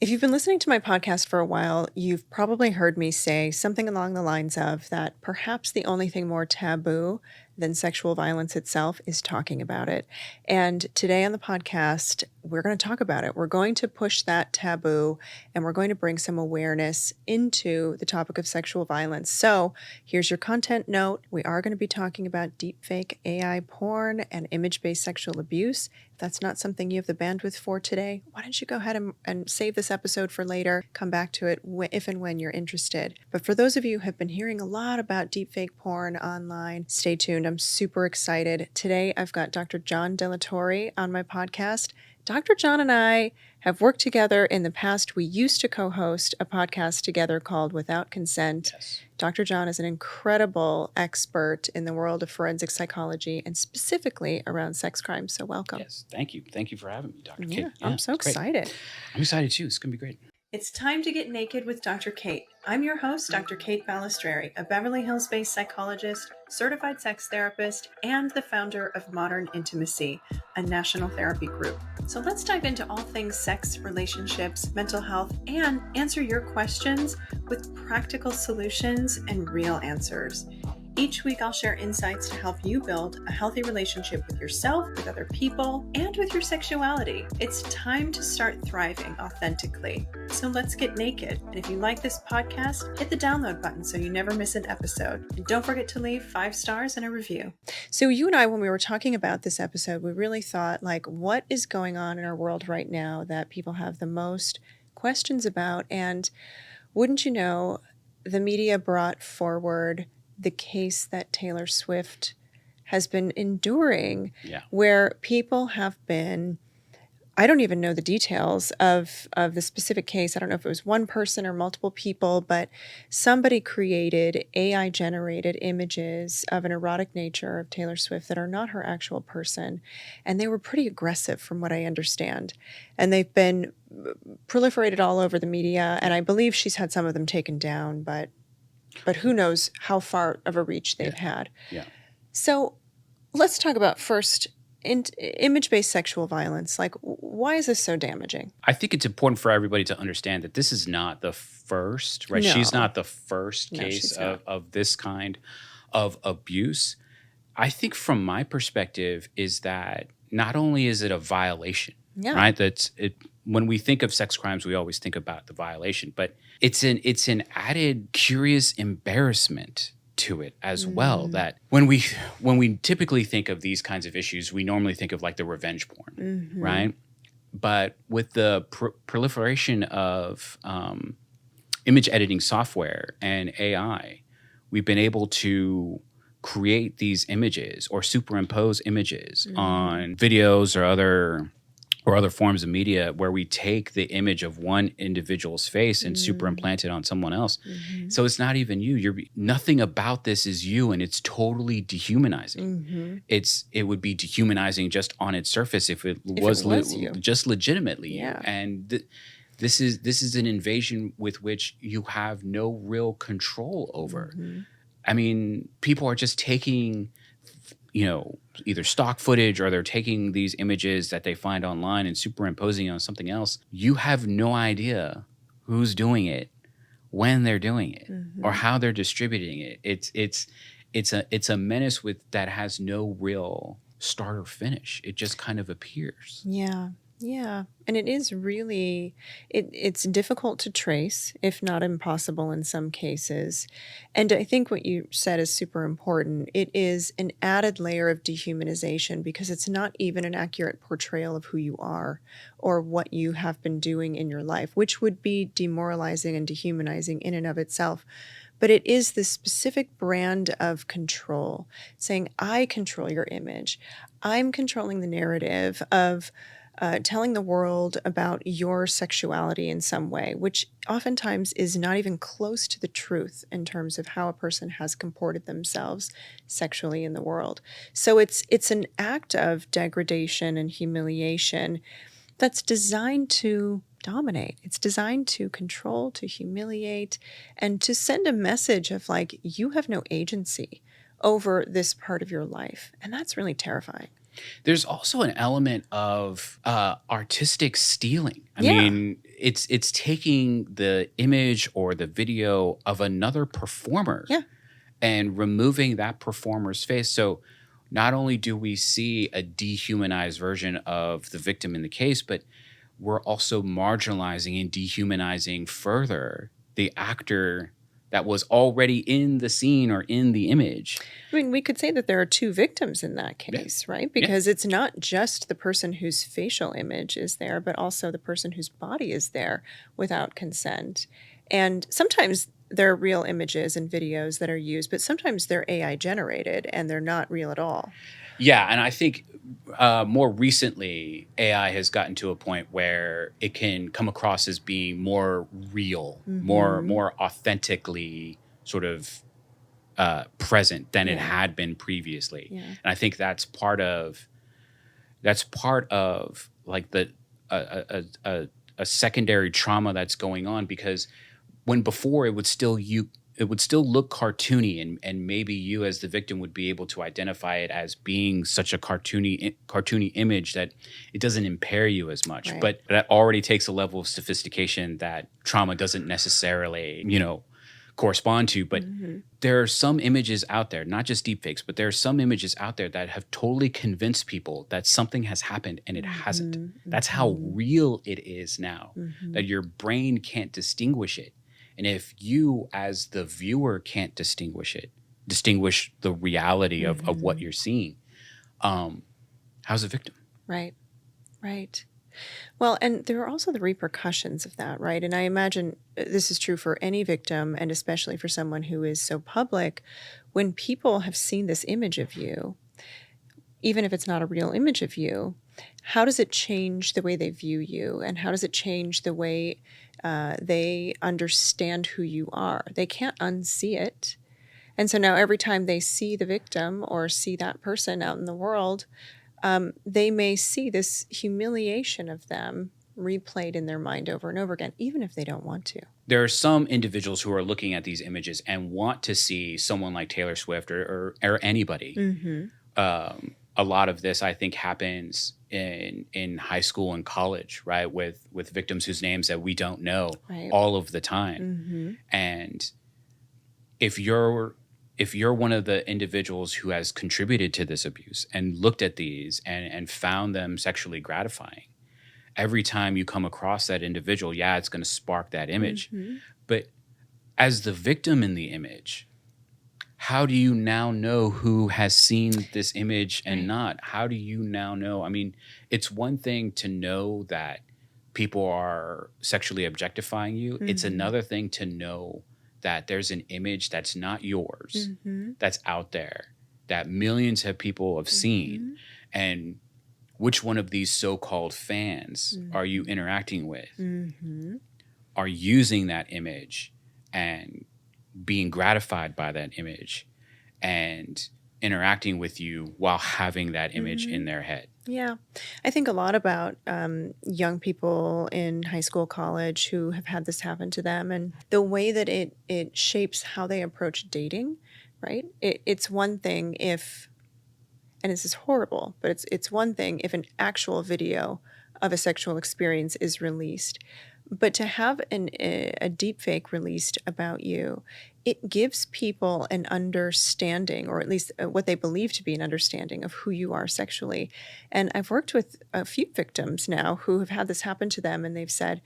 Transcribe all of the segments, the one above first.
If you've been listening to my podcast for a while, you've probably heard me say something along the lines of that perhaps the only thing more taboo than sexual violence itself is talking about it. And today on the podcast, we're going to talk about it. We're going to push that taboo and we're going to bring some awareness into the topic of sexual violence. So here's your content note. We are going to be talking about deepfake AI porn and image-based sexual abuse. If that's not something you have the bandwidth for today, why don't you go ahead and save this episode for later, come back to it if and when you're interested. But for those of you who have been hearing a lot about deepfake porn online, stay tuned. I'm super excited. Today, I've got Dr. John Delatorre on my podcast. Dr. John and I have worked together in the past. We used to co-host a podcast together called Without Consent. Yes. Dr. John is an incredible expert in the world of forensic psychology and specifically around sex crimes. So welcome. Yes. Thank you. Thank you for having me, Dr. Kate. Yeah, I'm so excited. I'm excited too. It's going to be great. It's time to get naked with Dr. Kate. I'm your host, Dr. Kate Balistreri, a Beverly Hills-based psychologist, certified sex therapist, and the founder of Modern Intimacy, a national therapy group. So let's dive into all things sex, relationships, mental health, and answer your questions with practical solutions and real answers. Each week, I'll share insights to help you build a healthy relationship with yourself, with other people, and with your sexuality. It's time to start thriving authentically. So let's get naked. And if you like this podcast, hit the download button so you never miss an episode. And don't forget to leave 5 stars and a review. So you and I, when we were talking about this episode, we really thought, like, what is going on in our world right now that people have the most questions about? And wouldn't you know, the media brought forward the case that Taylor Swift has been enduring, where people have been, I don't even know the details of the specific case. I don't know if it was one person or multiple people, but somebody created AI-generated images of an erotic nature of Taylor Swift that are not her actual person. And they were pretty aggressive from what I understand. And they've been proliferated all over the media. And I believe she's had some of them taken down, but who knows how far of a reach they've had. Yeah. So let's talk about first image-based sexual violence. Like, why is this so damaging? I think it's important for everybody to understand that this is not the first, right? No. She's not the first No, case she's not. of this kind of abuse. I think from my perspective is that not only is it a violation, right? That's it. When we think of sex crimes, we always think about the violation, but it's an added curious embarrassment to it as well. That when we typically think of these kinds of issues, we normally think of like the revenge porn, right? But with the proliferation of image editing software and AI, we've been able to create these images or superimpose images on videos or other forms of media where we take the image of one individual's face and superimplant it on someone else. So it's not even you. Nothing about this is you, and it's totally dehumanizing. It would be dehumanizing just on its surface if it was you. Just legitimately you. Yeah. And this is an invasion with which you have no real control over. I mean, people are just taking, either stock footage or they're taking these images that they find online and superimposing it on something else. You have no idea who's doing it, when they're doing it, or how they're distributing it. It's a menace that has no real start or finish. It just kind of appears. Yeah. And it is really, it's difficult to trace, if not impossible in some cases. And I think what you said is super important. It is an added layer of dehumanization because it's not even an accurate portrayal of who you are or what you have been doing in your life, which would be demoralizing and dehumanizing in and of itself. But it is this specific brand of control, saying, I control your image. I'm controlling the narrative of telling the world about your sexuality in some way, which oftentimes is not even close to the truth in terms of how a person has comported themselves sexually in the world. So it's an act of degradation and humiliation that's designed to dominate. It's designed to control, to humiliate, and to send a message of like, you have no agency over this part of your life. And that's really terrifying. There's also an element of artistic stealing. I Yeah. mean, it's taking the image or the video of another performer Yeah. and removing that performer's face. So not only do we see a dehumanized version of the victim in the case, but we're also marginalizing and dehumanizing further the actor that was already in the scene or in the image. I mean, we could say that there are two victims in that case, right? Because it's not just the person whose facial image is there, but also the person whose body is there without consent. And sometimes there are real images and videos that are used, but sometimes they're AI generated and they're not real at all. Yeah, and I think more recently, AI has gotten to a point where it can come across as being more real, more authentically sort of present than it had been previously. Yeah. And I think that's part of like the a secondary trauma that's going on, because when before it would still look cartoony, and maybe you as the victim would be able to identify it as being such a cartoony image that it doesn't impair you as much. Right. But that already takes a level of sophistication that trauma doesn't necessarily, correspond to. But there are some images out there, not just deepfakes, but there are some images out there that have totally convinced people that something has happened and it hasn't. That's how real it is now, that your brain can't distinguish it. And if you, as the viewer, can't distinguish the reality of what you're seeing, how's a victim? Right. Right. Well, and there are also the repercussions of that, right? And I imagine this is true for any victim, and especially for someone who is so public. When people have seen this image of you, even if it's not a real image of you, how does it change the way they view you? And how does it change the way they understand who you are? They can't unsee it. And so now every time they see the victim or see that person out in the world, they may see this humiliation of them replayed in their mind over and over again, even if they don't want to. There are some individuals who are looking at these images and want to see someone like Taylor Swift or anybody. A lot of this, I think, happens in high school and college, right? With victims whose names that we don't know all of the time. And if you're one of the individuals who has contributed to this abuse and looked at these and found them sexually gratifying, every time you come across that individual, it's going to spark that image. But as the victim in the image, how do you now know who has seen this image and not? How do you now know? I mean, it's one thing to know that people are sexually objectifying you. It's another thing to know that there's an image that's not yours, that's out there, that millions of people have seen. And which one of these so-called fans are you interacting with? Are using that image and being gratified by that image and interacting with you while having that image in their head? Yeah. I think a lot about young people in high school, college who have had this happen to them, and the way that it shapes how they approach dating, right? It's one thing if, and this is horrible, but it's one thing if an actual video of a sexual experience is released. But to have a deep fake released about you, it gives people an understanding, or at least what they believe to be an understanding of who you are sexually. And I've worked with a few victims now who have had this happen to them, and they've said,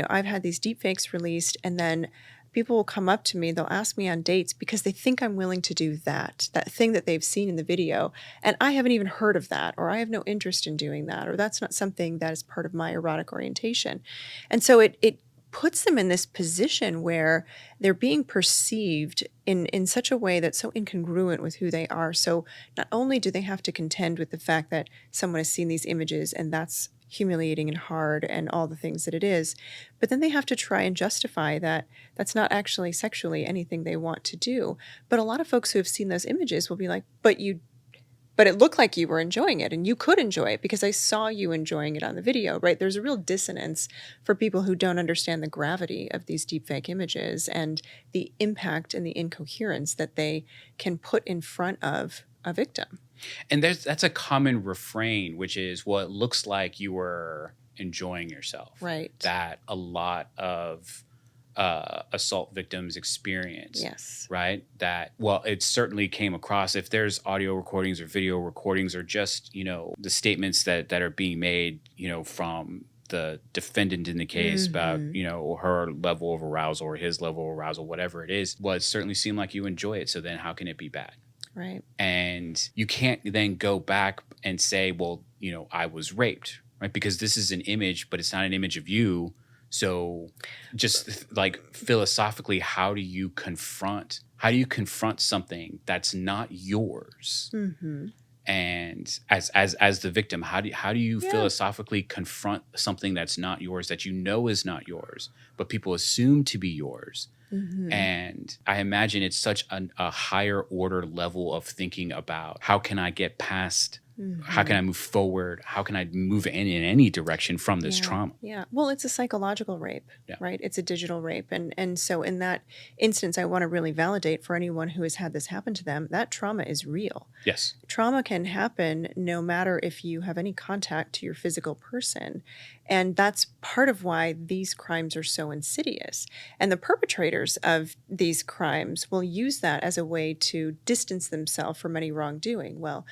I've had these deep fakes released, and then people will come up to me, they'll ask me on dates because they think I'm willing to do that thing that they've seen in the video. And I haven't even heard of that, or I have no interest in doing that, or that's not something that is part of my erotic orientation. And so it puts them in this position where they're being perceived in such a way that's so incongruent with who they are. So not only do they have to contend with the fact that someone has seen these images and that's humiliating and hard and all the things that it is, but then they have to try and justify that that's not actually sexually anything they want to do. But a lot of folks who have seen those images will be like, but it looked like you were enjoying it, and you could enjoy it because I saw you enjoying it on the video, right? There's a real dissonance for people who don't understand the gravity of these deepfake images and the impact and the incoherence that they can put in front of a victim. And that's a common refrain, which is, well, it looks like you were enjoying yourself. Right. That a lot of assault victims experience. Yes. Right. That, well, it certainly came across, if there's audio recordings or video recordings or just, the statements that are being made, from the defendant in the case about, her level of arousal or his level of arousal, whatever it is, well, it certainly seemed like you enjoy it. So then how can it be bad? Right. And you can't then go back and say, well, I was raped, right? Because this is an image, but it's not an image of you. So just like philosophically, how do you confront something that's not yours? Mm-hmm. And as the victim, how do you philosophically confront something that's not yours, that is not yours, but people assume to be yours? Mm-hmm. And I imagine it's such a higher order level of thinking about how can I get past, how can I move forward, how can I move in any direction from this trauma? Yeah. Well, it's a psychological rape, right? It's a digital rape. And so in that instance, I want to really validate for anyone who has had this happen to them, that trauma is real. Yes. Trauma can happen no matter if you have any contact to your physical person. And that's part of why these crimes are so insidious. And the perpetrators of these crimes will use that as a way to distance themselves from any wrongdoing. Well,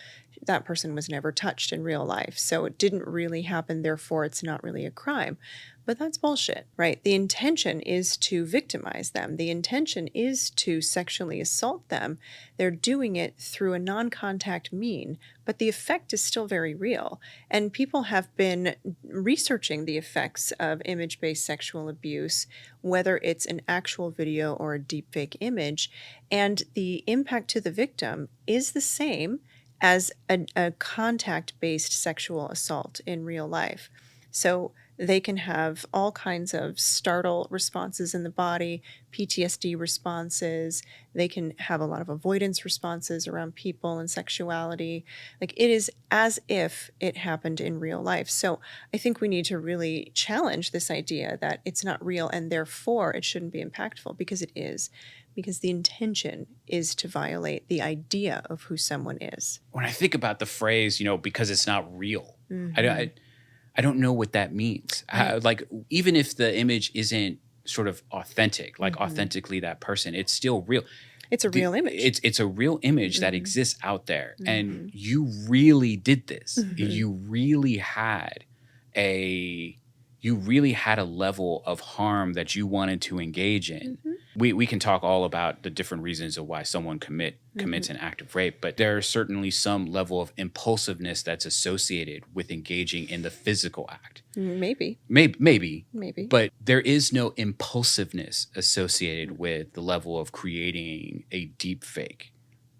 that person was never touched in real life, so it didn't really happen, therefore it's not really a crime. But that's bullshit, right? The intention is to victimize them. The intention is to sexually assault them. They're doing it through a non-contact mean, but the effect is still very real. And people have been researching the effects of image-based sexual abuse, whether it's an actual video or a deepfake image, and the impact to the victim is the same as a contact-based sexual assault in real life. So they can have all kinds of startle responses in the body, PTSD responses. They can have a lot of avoidance responses around people and sexuality. Like, it is as if it happened in real life. So I think we need to really challenge this idea that it's not real and therefore it shouldn't be impactful, because it is. Because the intention is to violate the idea of who someone is. When I think about the phrase, because it's not real, I don't know what that means. Right. Like, even if the image isn't sort of authentic, like authentically that person, it's still real. It's a real image. It's a real image that exists out there. And you really did this. You really had a level of harm that you wanted to engage in. We can talk all about the different reasons of why someone commits an act of rape, but there is certainly some level of impulsiveness that's associated with engaging in the physical act. Maybe. But there is no impulsiveness associated with the level of creating a deep fake,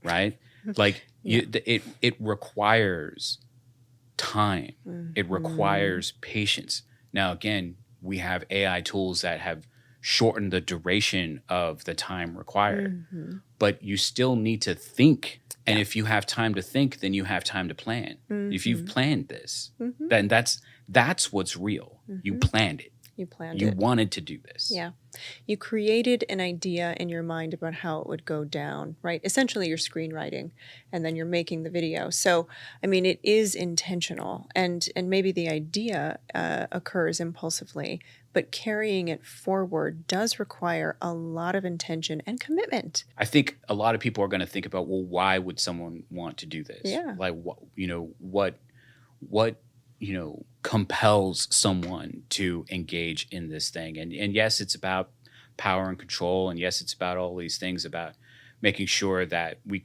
right? Like, it requires time. It requires patience. Now, again, we have AI tools that have shortened the duration of the time required, but you still need to think. And if you have time to think, then you have time to plan. If you've planned this, then that's what's real. You planned it. You wanted to do this. Yeah. You created an idea in your mind about how it would go down, right? Essentially, you're screenwriting, and then you're making the video. So, I mean, it is intentional, and maybe the idea occurs impulsively, but carrying it forward does require a lot of intention and commitment. I think a lot of people are going to think about, well, why would someone want to do this? Yeah. Like, what compels someone to engage in this thing? And yes, it's about power and control. And yes, it's about all these things about making sure that we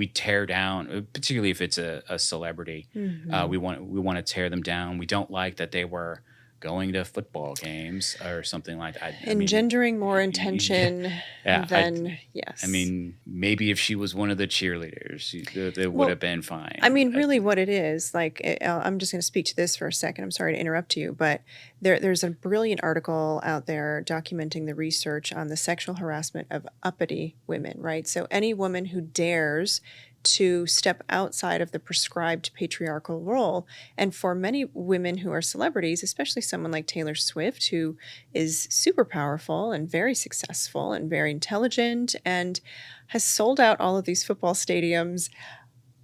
tear down, particularly if it's a celebrity. We want to tear them down. We don't like that they were going to football games or something like that. Engendering more intention than, yes. I mean, maybe if she was one of the cheerleaders, it would have been fine. I mean, really what it is, like, I'm just going to speak to this for a second. I'm sorry to interrupt you, but there's a brilliant article out there documenting the research on the sexual harassment of uppity women, right? So any woman who dares to step outside of the prescribed patriarchal role. And for many women who are celebrities, especially someone like Taylor Swift, who is super powerful and very successful and very intelligent and has sold out all of these football stadiums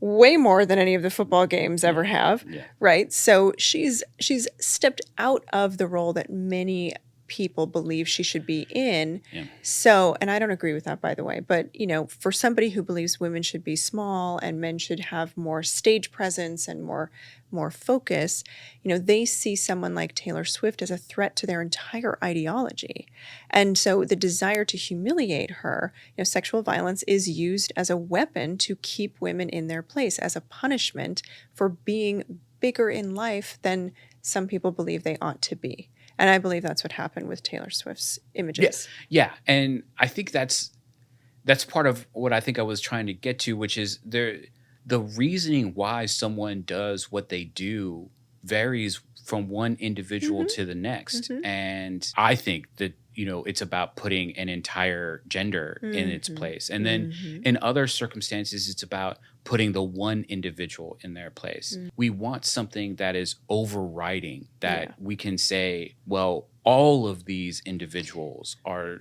way more than any of the football games ever have, right? So she's stepped out of the role that many people believe she should be in. So, and I don't agree with that, by the way, but for somebody who believes women should be small and men should have more stage presence and more focus, they see someone like Taylor Swift as a threat to their entire ideology. And so the desire to humiliate her, sexual violence is used as a weapon to keep women in their place, as a punishment for being bigger in life than some people believe they ought to be. And I believe that's what happened with Taylor Swift's images. Yeah. And I think that's part of what I think I was trying to get to, which is the reasoning why someone does what they do varies from one individual to the next. And I think that, it's about putting an entire gender in its place. And then in other circumstances, it's about putting the one individual in their place. We want something that is overriding, that we can say, well, all of these individuals are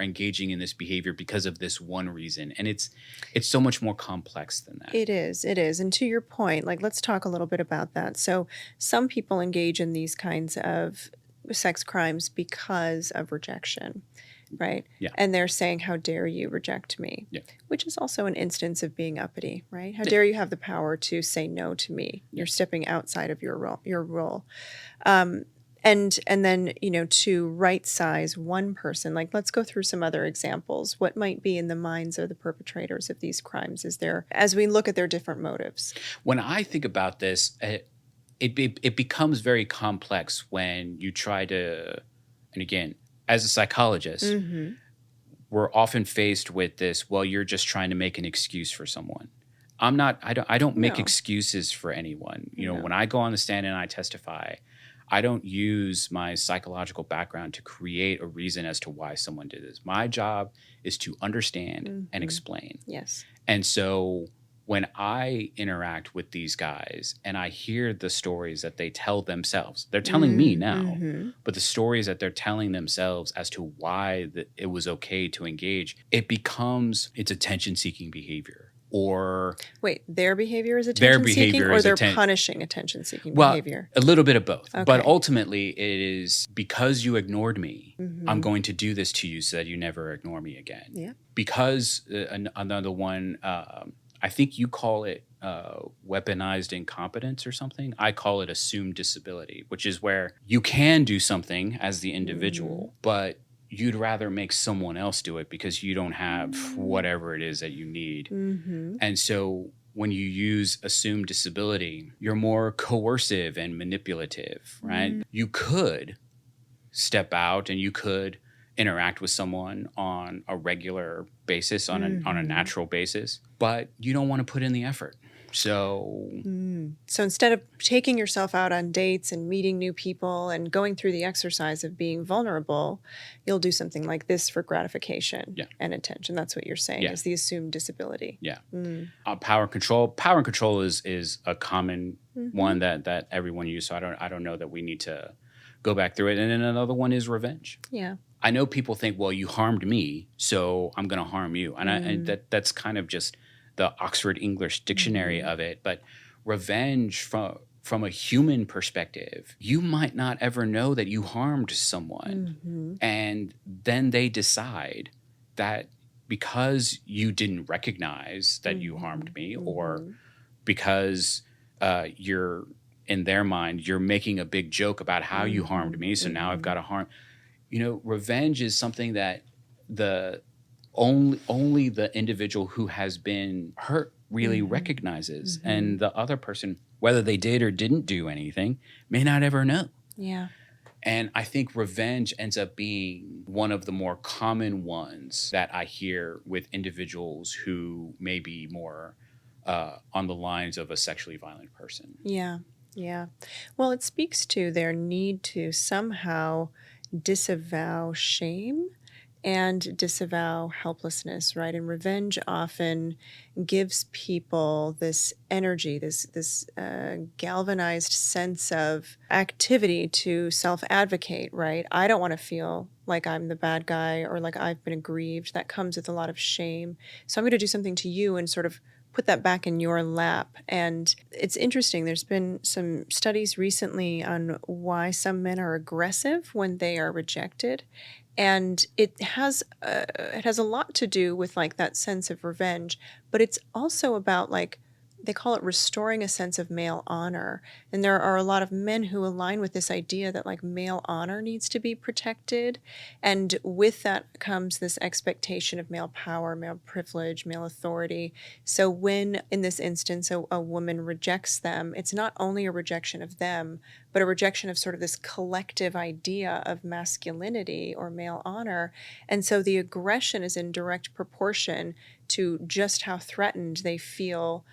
engaging in this behavior because of this one reason. And it's so much more complex than that. It is. And to your point, let's talk a little bit about that. So some people engage in these kinds of sex crimes because of rejection, right? Yeah. And they're saying, how dare you reject me? Yeah. Which is also an instance of being uppity, right? How dare you have the power to say no to me? You're stepping outside of your role. And then, to right size one person, let's go through some other examples. What might be in the minds of the perpetrators of these crimes as we look at their different motives? When I think about this, it becomes very complex when you try to, and again, as a psychologist, we're often faced with this, well, you're just trying to make an excuse for someone. I don't make excuses for anyone. When I go on the stand and I testify, I don't use my psychological background to create a reason as to why someone did this. My job is to understand and explain. Yes. And so when I interact with these guys and I hear the stories that they tell themselves, they're telling me now, but the stories that they're telling themselves as to why it was okay to engage, it's attention-seeking behavior. Or wait, their behavior is attention-seeking, or they're punishing attention-seeking behavior? A little bit of both. Okay. But ultimately, it is because you ignored me, I'm going to do this to you so that you never ignore me again. Yeah. Because another one, I think you call it weaponized incompetence or something. I call it assumed disability, which is where you can do something as the individual, but you'd rather make someone else do it because you don't have whatever it is that you need. And so when you use assumed disability, you're more coercive and manipulative, right? You could step out and you could interact with someone on a regular basis, on a natural basis, but you don't want to put in the effort. So instead of taking yourself out on dates and meeting new people and going through the exercise of being vulnerable, you'll do something like this for gratification and attention. That's what you're saying is the assumed disability. Yeah. Power control. Power and control is a common one that everyone uses. So I don't know that we need to go back through it. And then another one is revenge. Yeah. I know people think, well, you harmed me, so I'm going to harm you. And that's kind of just the Oxford English Dictionary of it. But revenge from a human perspective, you might not ever know that you harmed someone. And then they decide that because you didn't recognize that you harmed me, or because you're, in their mind, you're making a big joke about how you harmed me, so now I've got to harm. Revenge is something that only the individual who has been hurt really recognizes, and the other person, whether they did or didn't do anything, may not ever know. Yeah. And I think revenge ends up being one of the more common ones that I hear with individuals who may be more on the lines of a sexually violent person. Yeah. Yeah. Well, it speaks to their need to somehow disavow shame and disavow helplessness, right? And revenge often gives people this energy, this galvanized sense of activity to self-advocate, right? I don't want to feel like I'm the bad guy or like I've been aggrieved. That comes with a lot of shame. So I'm going to do something to you and sort of put that back in your lap. And it's interesting. There's been some studies recently on why some men are aggressive when they are rejected. And it has a lot to do with like that sense of revenge, but it's also about like they call it restoring a sense of male honor. And there are a lot of men who align with this idea that like male honor needs to be protected. And with that comes this expectation of male power, male privilege, male authority. So when in this instance a woman rejects them, it's not only a rejection of them, but a rejection of sort of this collective idea of masculinity or male honor. And so the aggression is in direct proportion to just how threatened they feel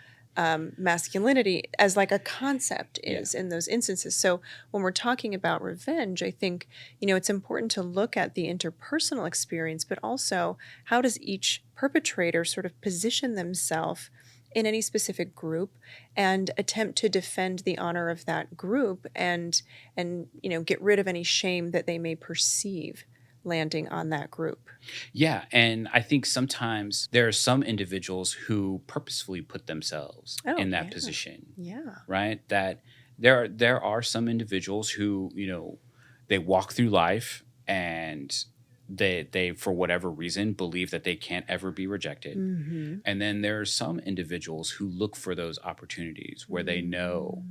masculinity as like a concept is in those instances. So when we're talking about revenge, I think, it's important to look at the interpersonal experience, but also how does each perpetrator sort of position themselves in any specific group and attempt to defend the honor of that group and get rid of any shame that they may perceive landing on that group. Yeah, and I think sometimes there are some individuals who purposefully put themselves in that position. Yeah. Right? That there are some individuals who, they walk through life and they for whatever reason believe that they can't ever be rejected. Mm-hmm. And then there are some individuals who look for those opportunities where they know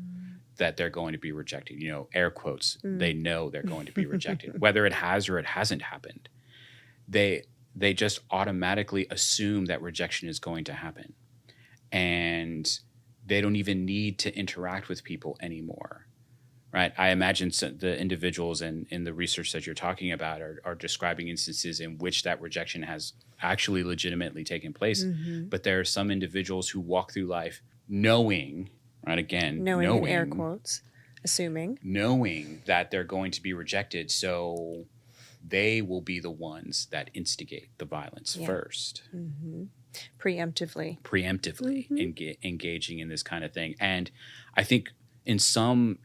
that they're going to be rejected, air quotes, they know they're going to be rejected, whether it has or it hasn't happened. They just automatically assume that rejection is going to happen. And they don't even need to interact with people anymore, right? I imagine the individuals in the research that you're talking about are describing instances in which that rejection has actually legitimately taken place. Mm-hmm. But there are some individuals who walk through life knowing, right, again, knowing in air quotes, knowing that they're going to be rejected. So they will be the ones that instigate the violence first. Mm-hmm. Preemptively engaging in this kind of thing. And I think in some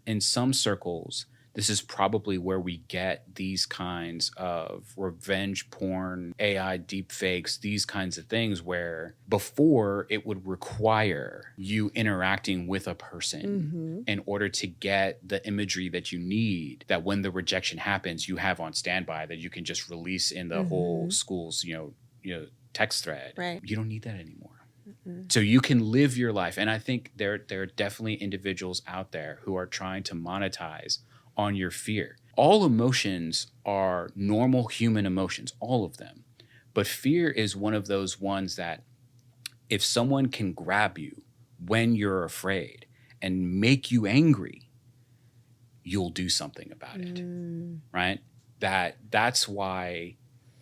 circles, this is probably where we get these kinds of revenge porn, AI deepfakes, these kinds of things, where before it would require you interacting with a person in order to get the imagery that you need, that when the rejection happens, you have on standby that you can just release in the whole school's, text thread. Right. You don't need that anymore. So you can live your life. And I think there are definitely individuals out there who are trying to monetize on your fear. All emotions are normal human emotions, all of them. But fear is one of those ones that if someone can grab you when you're afraid and make you angry, you'll do something about it, right? That's why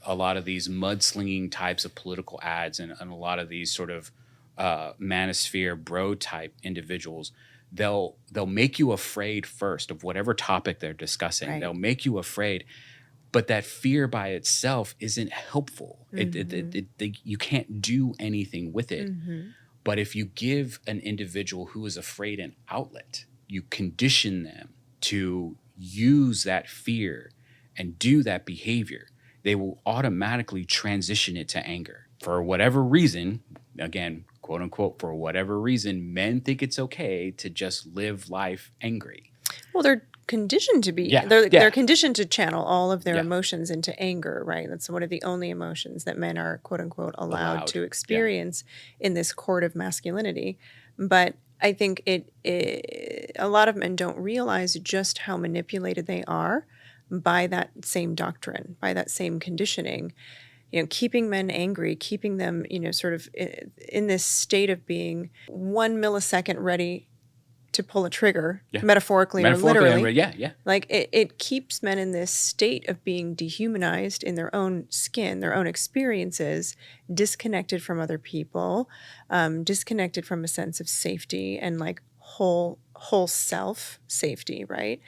a lot of these mudslinging types of political ads and a lot of these sort of manosphere bro type individuals, they'll make you afraid first of whatever topic they're discussing. Right. They'll make you afraid, but that fear by itself isn't helpful. You can't do anything with it. But if you give an individual who is afraid an outlet, you condition them to use that fear and do that behavior, they will automatically transition it to anger. For whatever reason, again, quote unquote, for whatever reason, men think it's okay to just live life angry. Well, they're conditioned to be, they're conditioned to channel all of their emotions into anger, right? That's one of the only emotions that men are, quote unquote, allowed to experience in this court of masculinity. But I think a lot of men don't realize just how manipulated they are by that same doctrine, by that same conditioning, keeping men angry, keeping them, sort of in this state of being 1 millisecond ready to pull a trigger, metaphorically or literally. Like it keeps men in this state of being dehumanized in their own skin, their own experiences, disconnected from other people, disconnected from a sense of safety and like whole self safety, right?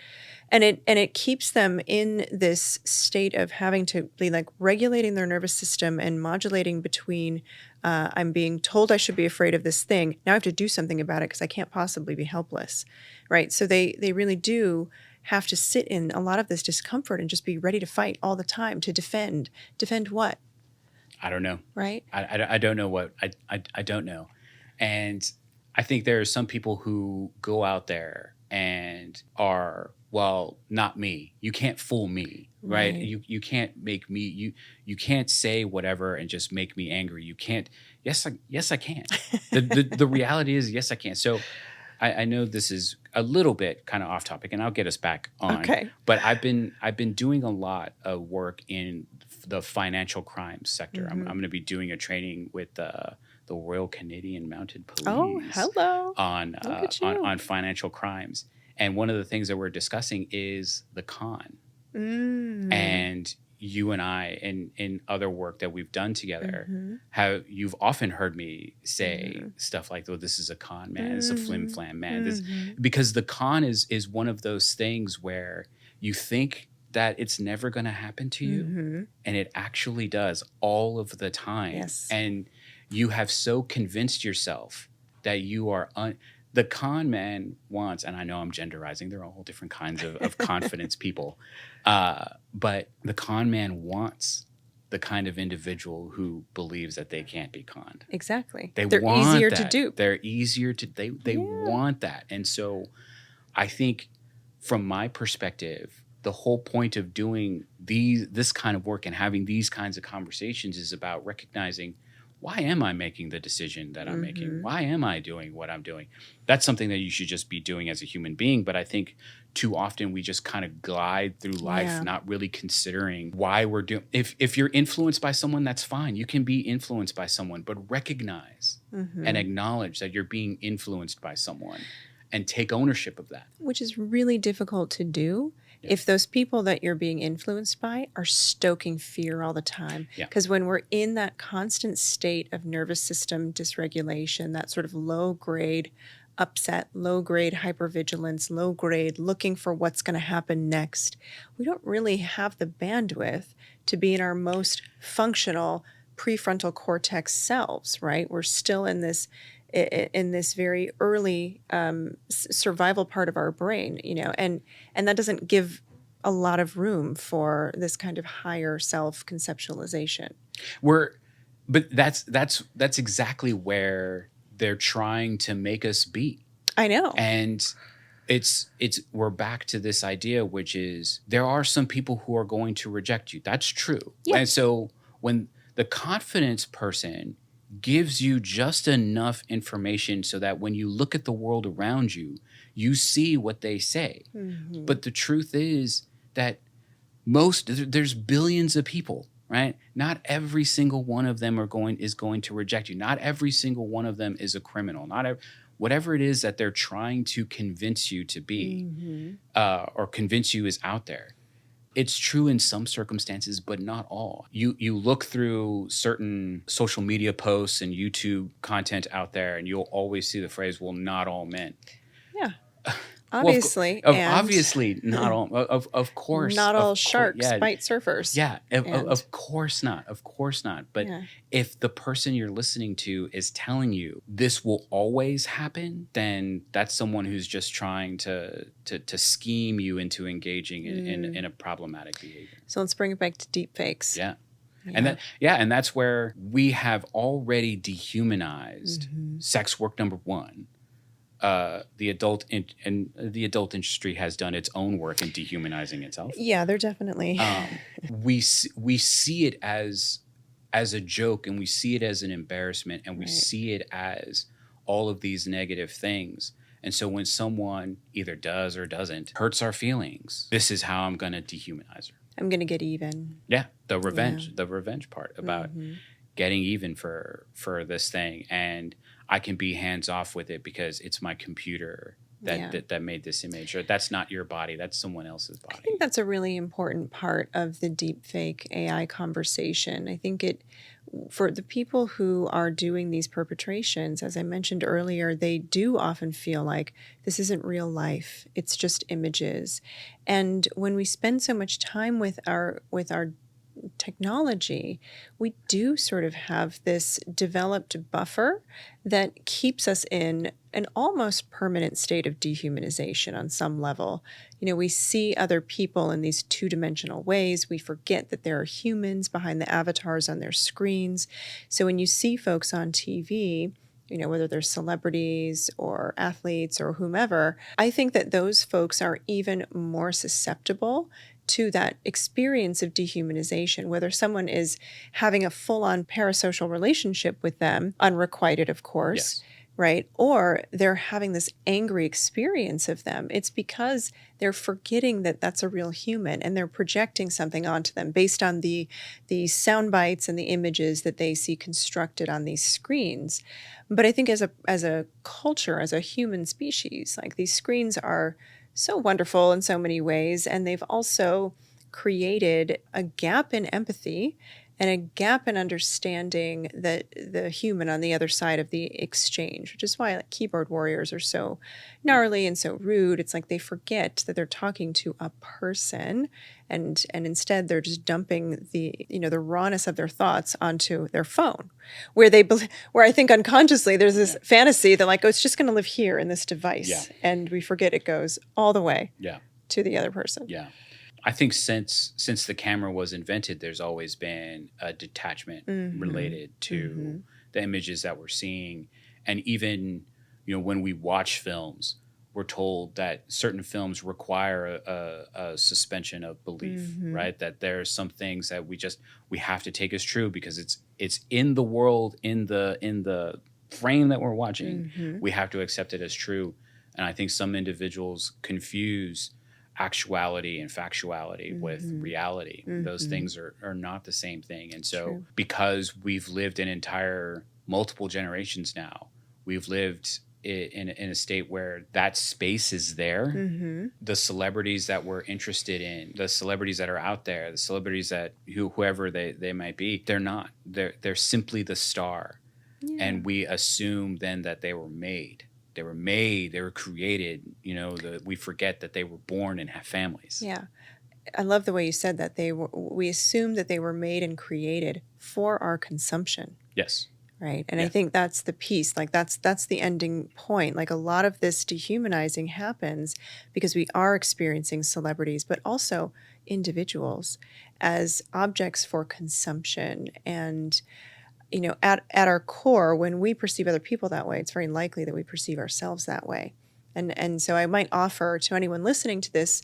And it keeps them in this state of having to be like regulating their nervous system and modulating between I'm being told I should be afraid of this thing. Now I have to do something about it because I can't possibly be helpless, right? So they really do have to sit in a lot of this discomfort and just be ready to fight all the time to defend. Defend what? I don't know. Right? I don't know what I don't know. And I think there are some people who go out there and are, well, not me. You can't fool me, right? You can't make me, you can't say whatever and just make me angry. You can't. Yes, I can. The reality is, yes, I can. So I know this is a little bit kind of off topic, and I'll get us back on. Okay. But I've been doing a lot of work in the financial crimes sector. I'm going to be doing a training with the Royal Canadian Mounted Police. Oh, hello. On financial crimes. And one of the things that we're discussing is the con. And you and I, in other work that we've done together, how you've often heard me say stuff like, "Oh, this is a con, man. It's a flim flam, man." This, because the con is one of those things where you think that it's never going to happen to you, and it actually does all of the time. Yes. And you have so convinced yourself that you are the con man wants, and I know I'm genderizing, there are all different kinds of confidence people, but the con man wants the kind of individual who believes that they can't be conned. Exactly. They're easier that. to dupe. They're easier to, they want that. And so I think from my perspective, the whole point of doing this kind of work and having these kinds of conversations is about recognizing, why am I making the decision that I'm making? Why am I doing what I'm doing? That's something that you should just be doing as a human being. But I think too often we just kind of glide through life, not really considering why we're doing. If you're influenced by someone, that's fine. You can be influenced by someone, but recognize and acknowledge that you're being influenced by someone and take ownership of that. Which is really difficult to do if those people that you're being influenced by are stoking fear all the time. Because when we're in that constant state of nervous system dysregulation, that sort of low grade upset, low grade hypervigilance, low grade looking for what's going to happen next, we don't really have the bandwidth to be in our most functional prefrontal cortex selves, right? We're still in this very early survival part of our brain, and that doesn't give a lot of room for this kind of higher self-conceptualization. But that's exactly where they're trying to make us be. I know. And we're back to this idea, which is there are some people who are going to reject you. That's true. Yeah. And so when the confidence person gives you just enough information so that when you look at the world around you, you see what they say. But the truth is that there's billions of people, right? Not every single one of them is going to reject you. Not every single one of them is a criminal. Whatever it is that they're trying to convince you to be, or convince you is out there. It's true in some circumstances, but not all. You look through certain social media posts and YouTube content out there, and you'll always see the phrase, "Well, not all men." Yeah, obviously. Obviously, not all. Of course, not all sharks bite surfers. Yeah, of course not. Of course not. But if the person you're listening to is telling you this will always happen, then that's someone who's just trying to scheme you into engaging in a problematic behavior. So let's bring it back to deepfakes. Yeah. And that's where we have already dehumanized sex work number one. The adult industry has done its own work in dehumanizing itself. Yeah, they're definitely. We see it as a joke, and we see it as an embarrassment, and we see it as all of these negative things. And so when someone either does or doesn't hurts our feelings, this is how I'm going to dehumanize her. I'm going to get even. Yeah, the revenge part about getting even for this thing. And I can be hands off with it because it's my computer that made this image, or that's not your body, that's someone else's body. I think that's a really important part of the deepfake AI conversation. I think for the people who are doing these perpetrations, as I mentioned earlier, they do often feel like this isn't real life. It's just images. And when we spend so much time with our technology, we do sort of have this developed buffer that keeps us in an almost permanent state of dehumanization on some level. We see other people in these two-dimensional ways. We forget that there are humans behind the avatars on their screens. So when you see folks on TV, whether they're celebrities or athletes or whomever, I think that those folks are even more susceptible to that experience of dehumanization, whether someone is having a full-on parasocial relationship with them, unrequited, of course, Yes. right? Or they're having this angry experience of them. It's because they're forgetting that that's a real human, and they're projecting something onto them based on the sound bites and the images that they see constructed on these screens. But I think as a culture, as a human species, like, these screens are so wonderful in so many ways, and they've also created a gap in empathy and a gap in understanding the human on the other side of the exchange, which is why, like, keyboard warriors are so gnarly and so rude. It's like they forget that they're talking to a person, and instead they're just dumping the rawness of their thoughts onto their phone, where I think unconsciously there's this fantasy that, like, oh, it's just going to live here in this device, and we forget it goes all the way to the other person. Yeah. I think since the camera was invented, there's always been a detachment related to the images that we're seeing. And even, when we watch films, we're told that certain films require a suspension of belief, right? That there are some things that we have to take as true because it's in the world, in the frame that we're watching. We have to accept it as true. And I think some individuals confuse actuality and factuality with reality. Those things are not the same thing. And so because we've lived in multiple generations now, we've lived in a state where that space is there. The celebrities that we're interested in, the celebrities that are out there, the celebrities that whoever they might be, they're not. They're simply the star. And we assume then that they were made. They were created, we forget that they were born and have families. Yeah. I love the way you said that. We assume that they were made and created for our consumption. Yes. Right. And I think that's the piece, like, that's the ending point. Like, a lot of this dehumanizing happens because we are experiencing celebrities, but also individuals as objects for consumption. And at our core, when we perceive other people that way, it's very likely that we perceive ourselves that way. And so I might offer to anyone listening to this,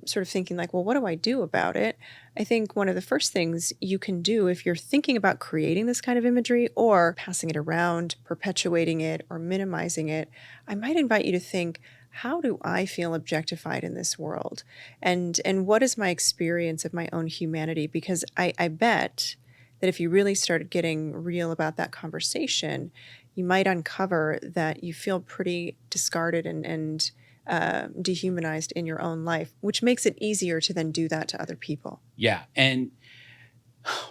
sort of thinking like, well, what do I do about it? I think one of the first things you can do if you're thinking about creating this kind of imagery or passing it around, perpetuating it, or minimizing it, I might invite you to think, how do I feel objectified in this world? And what is my experience of my own humanity? Because I bet that if you really started getting real about that conversation, you might uncover that you feel pretty discarded and dehumanized in your own life, which makes it easier to then do that to other people. Yeah. And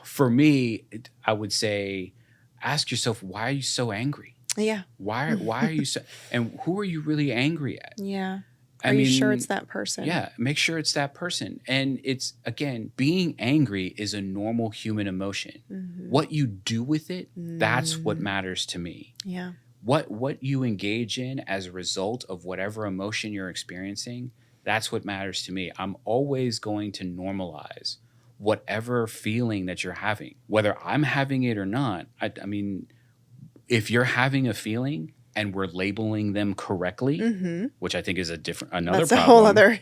for me, I would say, ask yourself, why are you so angry? Yeah. Why are you so, and who are you really angry at? Yeah. Are you sure it's that person? Yeah, make sure it's that person. And it's, again, being angry is a normal human emotion. What you do with it, that's what matters to me. Yeah. What you engage in as a result of whatever emotion you're experiencing, that's what matters to me. I'm always going to normalize whatever feeling that you're having, whether I'm having it or not. I mean, if you're having a feeling and we're labeling them correctly, which I think is another problem. That's a whole other,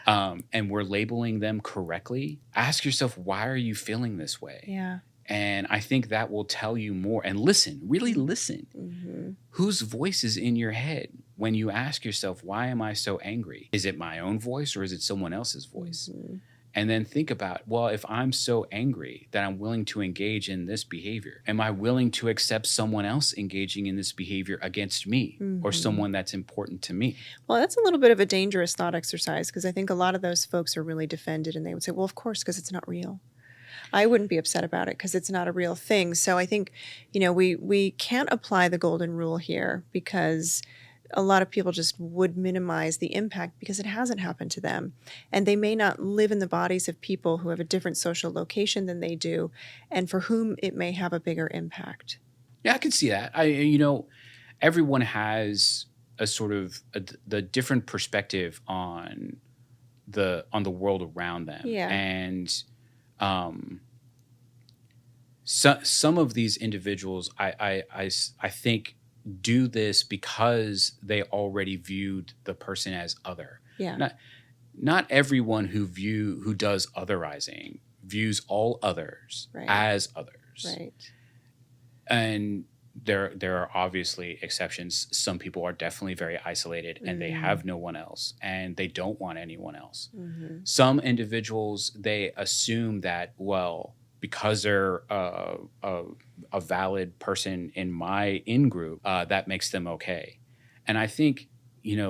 and we're labeling them correctly, ask yourself, why are you feeling this way? Yeah. And I think that will tell you more. And listen, really listen. Whose voice is in your head when you ask yourself, why am I so angry? Is it my own voice or is it someone else's voice? And then think about, well, if I'm so angry that I'm willing to engage in this behavior, am I willing to accept someone else engaging in this behavior against me or someone that's important to me? Well, that's a little bit of a dangerous thought exercise, because I think a lot of those folks are really defended and they would say, well, of course, because it's not real. I wouldn't be upset about it because it's not a real thing. So I think, we can't apply the golden rule here because a lot of people just would minimize the impact because it hasn't happened to them. And they may not live in the bodies of people who have a different social location than they do and for whom it may have a bigger impact. Yeah, I can see that. Everyone has a sort of the different perspective on the world around them. Yeah. And some of these individuals, I think, do this because they already viewed the person as other. Yeah. Not everyone who does otherizing views all others as others. Right. And there are obviously exceptions. Some people are definitely very isolated and they have no one else and they don't want anyone else. Mm-hmm. Some individuals, they assume that, well, because they're a valid person in my in-group, that makes them okay. And I think,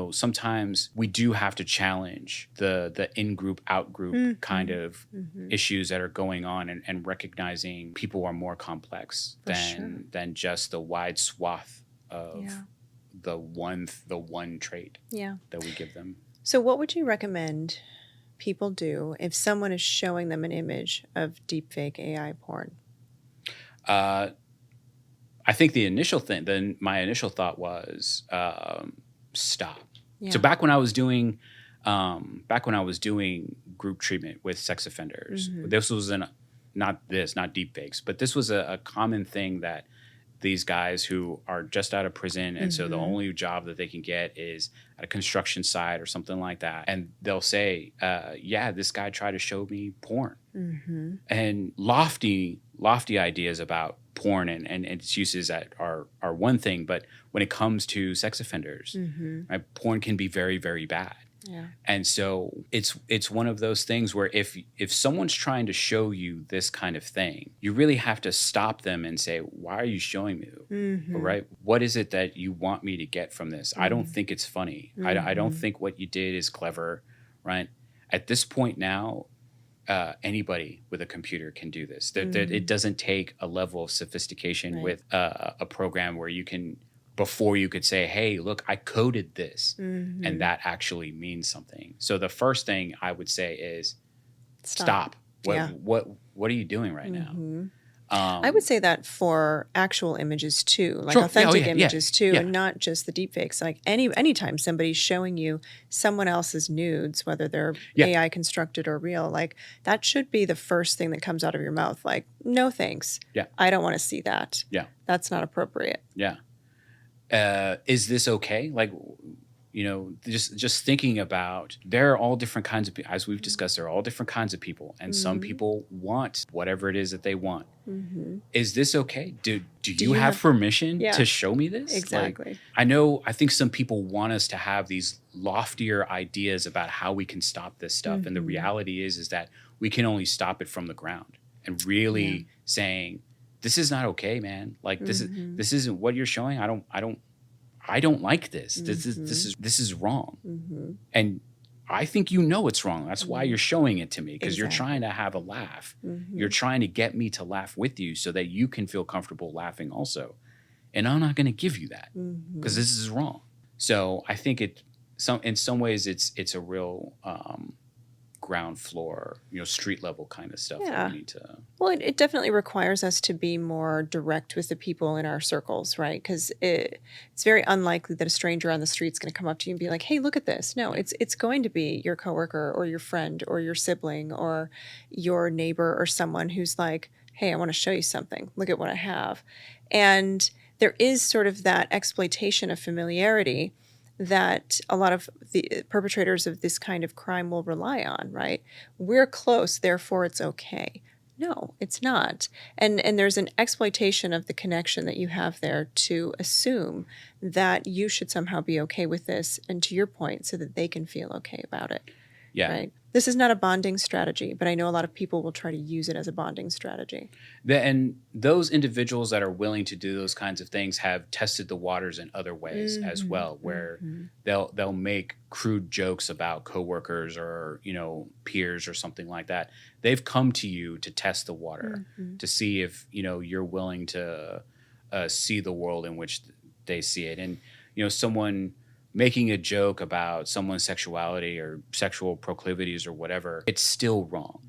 sometimes we do have to challenge the in-group, out-group kind of issues that are going on and recognizing people are more complex than just the wide swath of the one trait that we give them. So what would you recommend people do if someone is showing them an image of deepfake AI porn? I think my initial thought was stop. Yeah. So back when I was doing group treatment with sex offenders, this was not deepfakes, but this was a common thing that these guys who are just out of prison and so the only job that they can get is at a construction site or something like that, and they'll say, this guy tried to show me porn, and lofty ideas about porn and its uses that are one thing, but when it comes to sex offenders, right, porn can be very, very bad. Yeah. And so it's one of those things where if someone's trying to show you this kind of thing, you really have to stop them and say, why are you showing me? Right? What is it that you want me to get from this? I don't think it's funny. I don't think what you did is clever, right? At this point now, anybody with a computer can do this. It doesn't take a level of sophistication with a program where you can, before you could say, hey, look, I coded this, and that actually means something. So the first thing I would say is stop. What are you doing right now? I would say that for actual images too, like authentic images too, and not just the deepfakes. Like anytime somebody's showing you someone else's nudes, whether they're AI constructed or real, like that should be the first thing that comes out of your mouth. Like, no thanks. Yeah. I don't want to see that. Yeah. That's not appropriate. Yeah. Is this okay? Like, just thinking about, there are all different kinds of people, as we've discussed, there are all different kinds of people, and some people want whatever it is that they want. Is this okay? Do you have permission to show me this? Exactly. Like, I think some people want us to have these loftier ideas about how we can stop this stuff. And the reality is that we can only stop it from the ground and really saying, this is not okay, man. Like this isn't what you're showing. I don't like this. This is wrong. And I think it's wrong. That's why you're showing it to me, because you're trying to have a laugh. You're trying to get me to laugh with you so that you can feel comfortable laughing also. And I'm not going to give you that because this is wrong. So I think in some ways it's a real ground floor, street level kind of stuff that we need to. Well, it definitely requires us to be more direct with the people in our circles, right? Because it's very unlikely that a stranger on the street is going to come up to you and be like, hey, look at this. No, it's going to be your coworker or your friend or your sibling or your neighbor or someone who's like, hey, I want to show you something. Look at what I have. And there is sort of that exploitation of familiarity that a lot of the perpetrators of this kind of crime will rely on, right? We're close, therefore it's okay. No, it's not. And there's an exploitation of the connection that you have there to assume that you should somehow be okay with this, and to your point, so that they can feel okay about it. Yeah. Right? This is not a bonding strategy, but I know a lot of people will try to use it as a bonding strategy. And those individuals that are willing to do those kinds of things have tested the waters in other ways as well, where they'll make crude jokes about coworkers or, peers or something like that. They've come to you to test the water, to see if, you're willing to see the world in which they see it. And, someone making a joke about someone's sexuality or sexual proclivities or whatever, it's still wrong.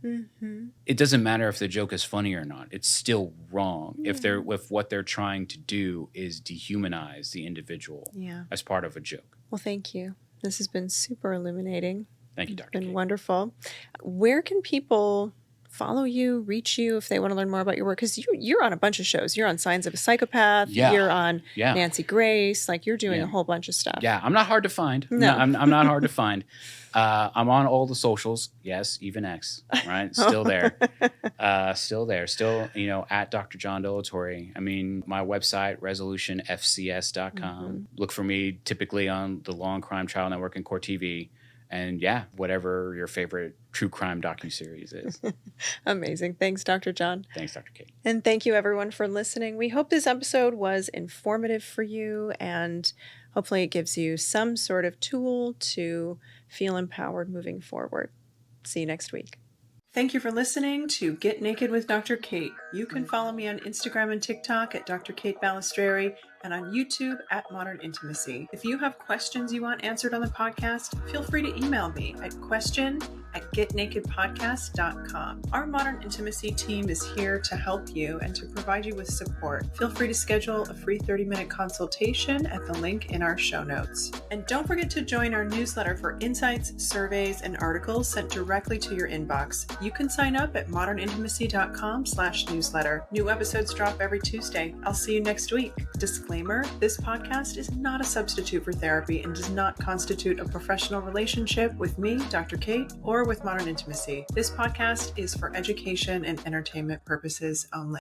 It doesn't matter if the joke is funny or not. It's still wrong if what they're trying to do is dehumanize the individual as part of a joke. Well, thank you. This has been super illuminating. Thank you, Dr. It's been Kate. wonderful. Where can people follow you, reach you if they want to learn more about your work? Because you're on a bunch of shows. You're on Signs of a Psychopath. Yeah. You're on Yeah. Nancy Grace. Like, you're doing a whole bunch of stuff. Yeah, I'm not hard to find. No. I'm not hard to find. I'm on all the socials. Yes, even X, right? Still there. Still there. Still, at Dr. John Delatorre. I mean, my website, resolutionfcs.com. Look for me typically on the Law and Crime Trial Network and Court TV. And whatever your favorite true crime docuseries is. Amazing. Thanks, Dr. John. Thanks, Dr. Kate. And thank you, everyone, for listening. We hope this episode was informative for you, and hopefully it gives you some sort of tool to feel empowered moving forward. See you next week. Thank you for listening to Get Naked with Dr. Kate. You can follow me on Instagram and TikTok at Dr. Kate Balistreri and on YouTube at Modern Intimacy. If you have questions you want answered on the podcast, feel free to email me at question@getnakedpodcast.com. Our Modern Intimacy team is here to help you and to provide you with support. Feel free to schedule a free 30-minute consultation at the link in our show notes. And don't forget to join our newsletter for insights, surveys, and articles sent directly to your inbox. You can sign up at modernintimacy.com/newsletter. New episodes drop every Tuesday. I'll see you next week. Disclaimer, this podcast is not a substitute for therapy and does not constitute a professional relationship with me, Dr. Kate, or with Modern Intimacy. This podcast is for education and entertainment purposes only.